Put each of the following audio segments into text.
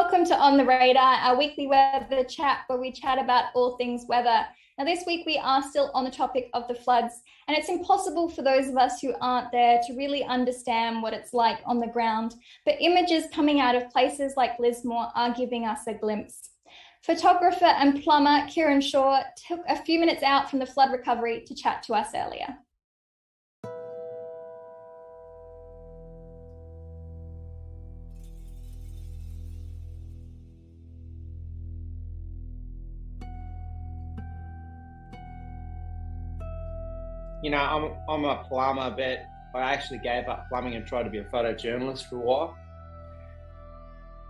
Welcome to On the Radar, our weekly weather chat where we chat about all things weather. Now, this week we are still on the topic of the floods, and it's impossible for those of us who aren't there to really understand what it's like on the ground. But images coming out of places like Lismore are giving us a glimpse. Photographer and plumber Kieran Shah took a few minutes out from the flood recovery to chat to us earlier. You know, I'm a plumber, but I actually gave up plumbing and tried to be a photojournalist for a while.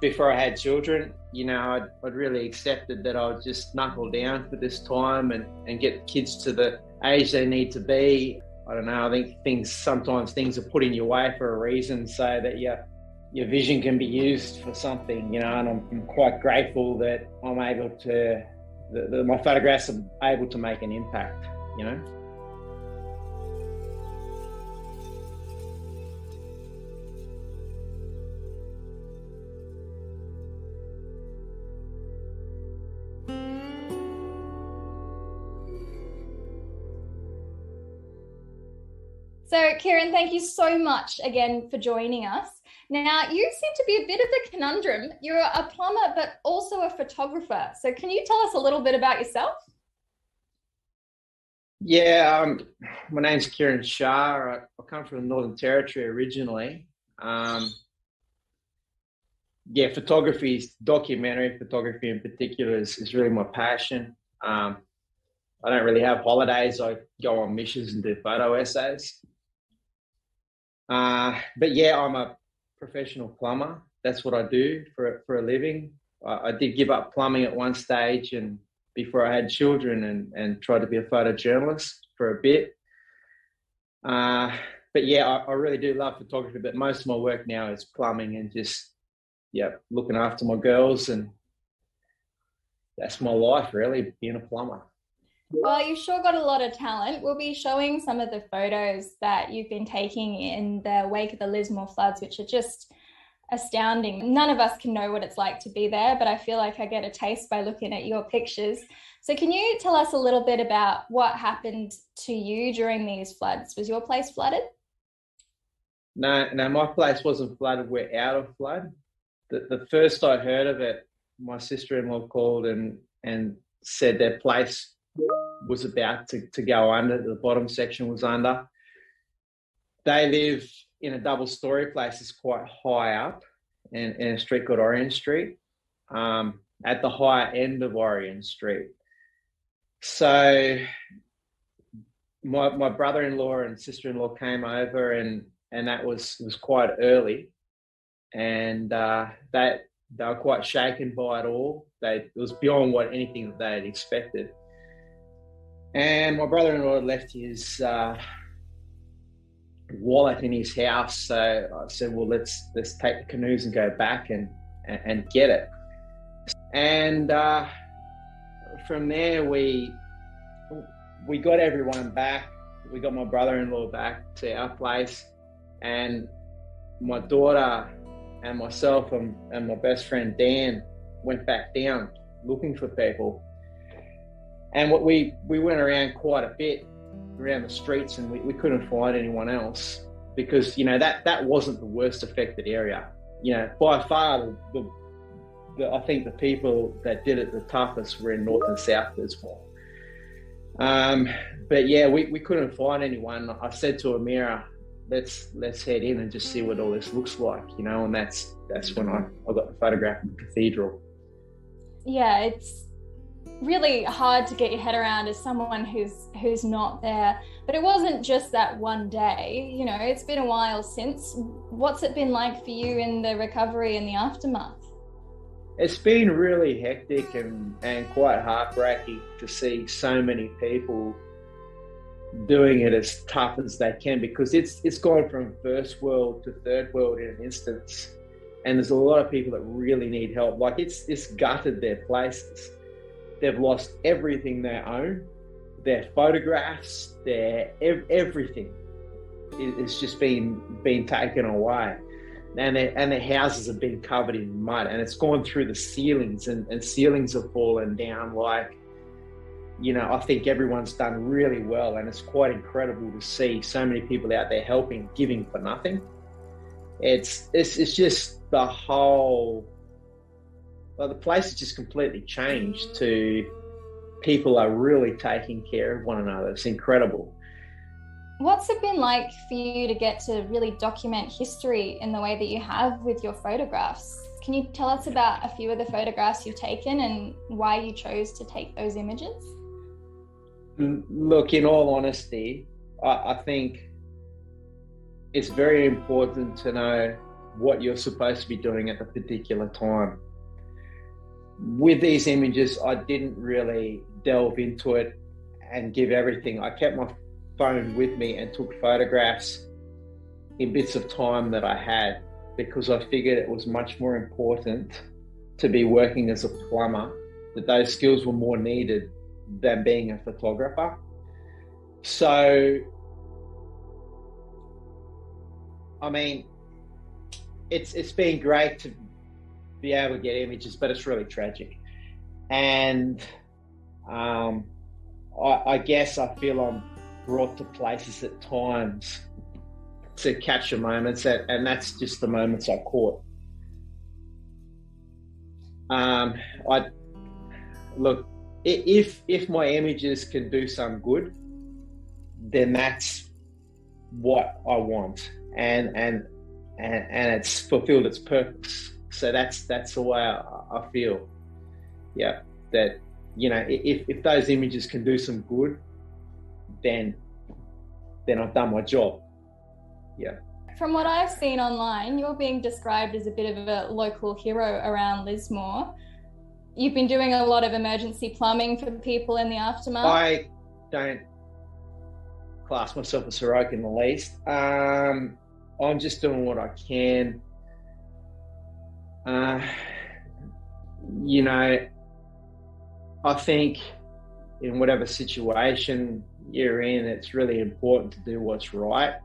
Before I had children, you know, I'd really accepted that I would just knuckle down for this time and get kids to the age they need to be. I don't know, I think sometimes things are put in your way for a reason so that your vision can be used for something, you know, and I'm quite grateful that I'm able to, my photographs are able to make an impact, you know. So, Kieran, thank you so much again for joining us. Now, you seem to be a bit of a conundrum. You're a plumber, but also a photographer. So can you tell us a little bit about yourself? Yeah, my name's Kieran Shah. I come from the Northern Territory originally. Photography, documentary photography in particular is really my passion. I don't really have holidays. I go on missions and do photo essays. But yeah, I'm a professional plumber. That's what I do for a living. I did give up plumbing at one stage and before I had children and tried to be a photojournalist for a bit. But yeah, I really do love photography, but most of my work now is plumbing and just, looking after my girls, and that's my life really, being a plumber. Well, you've sure got a lot of talent. We'll be showing some of the photos that you've been taking in the wake of the Lismore floods, which are just astounding. None of us can know what it's like to be there, but I feel like I get a taste by looking at your pictures. So can you tell us a little bit about what happened to you during these floods? Was your place flooded? No, my place wasn't flooded. We're out of flood. The first I heard of it, my sister-in-law called and said their place was about to go under. The bottom section was under. They live in a double-story place. It's quite high up in a street called Orion Street, at the higher end of Orion Street. So my brother-in-law and sister-in-law came over, and that was quite early, and they were quite shaken by it all. It was beyond anything that they had expected. And my brother-in-law had left his wallet in his house, so I said, "Well, let's take the canoes and go back and get it." And from there, we got everyone back. We got my brother-in-law back to our place, and my daughter and myself and my best friend Dan went back down looking for people. And we went around quite a bit around the streets, and we couldn't find anyone else because, you know, that wasn't the worst affected area. You know, by far, I think the people that did it the toughest were in North and South Lismore. But yeah, we couldn't find anyone. I said to Amira, let's head in and just see what all this looks like, you know, and that's when I got the photograph of the cathedral. Yeah, it's really hard to get your head around as someone who's not there. But it wasn't just that one day, you know, it's been a while since. What's it been like for you in the recovery and the aftermath? It's been really hectic and quite heartbreaking to see so many people doing it as tough as they can, because it's gone from first world to third world in an instance, and there's a lot of people that really need help. Like it's gutted their places. They've lost everything they own, their photographs, their everything. It's just been taken away. and their houses have been covered in mud, and it's gone through the ceilings, and ceilings have fallen down. Like, I think everyone's done really well, and it's quite incredible to see so many people out there helping, giving for nothing. It's just the whole, the place has just completely changed. To people are really taking care of one another. It's incredible. What's it been like for you to get to really document history in the way that you have with your photographs? Can you tell us about a few of the photographs you've taken and why you chose to take those images? Look, in all honesty, I think it's very important to know what you're supposed to be doing at the particular time. With these images, I didn't really delve into it and give everything. I kept my phone with me and took photographs in bits of time that I had, because I figured it was much more important to be working as a plumber, that those skills were more needed than being a photographer. So, I mean, it's been great to be able to get images, but it's really tragic. And I guess I feel I'm brought to places at times to capture moments, and that's just the moments I caught. If my images can do some good, then that's what I want, and it's fulfilled its purpose. So that's the way I feel. Yeah, that if those images can do some good, then I've done my job. Yeah. From what I've seen online, you're being described as a bit of a local hero around Lismore. You've been doing a lot of emergency plumbing for people in the aftermath. I don't class myself as heroic in the least. I'm just doing what I can. I think in whatever situation you're in, it's really important to do what's right,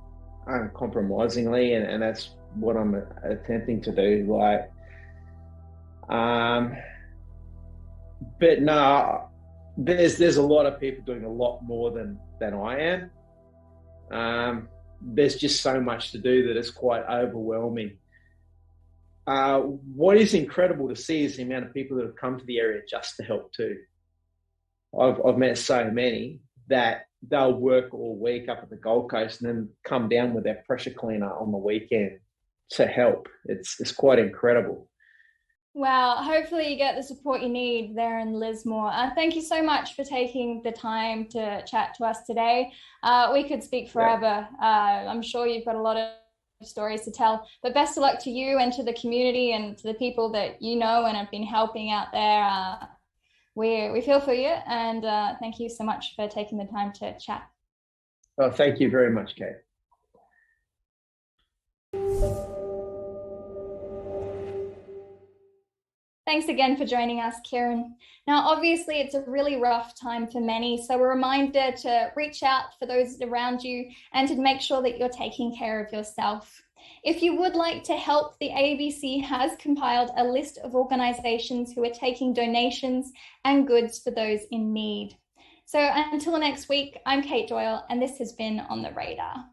uncompromisingly, and that's what I'm attempting to do. But no, there's a lot of people doing a lot more than I am. There's just so much to do that it's quite overwhelming. What is incredible to see is the amount of people that have come to the area just to help too. I've met so many that they'll work all week up at the Gold Coast and then come down with their pressure cleaner on the weekend to help. It's quite incredible. Wow, hopefully you get the support you need there in Lismore. Thank you so much for taking the time to chat to us today. We could speak forever. Yeah. I'm sure you've got a lot of stories to tell, but best of luck to you and to the community and to the people that you know and have been helping out there. We feel for you, and thank you so much for taking the time to chat. Oh, thank you very much, Kate. Thanks again for joining us, Kieran. Now, obviously, it's a really rough time for many, so a reminder to reach out for those around you and to make sure that you're taking care of yourself. If you would like to help, the ABC has compiled a list of organisations who are taking donations and goods for those in need. So until next week, I'm Kate Doyle, and this has been On the Radar.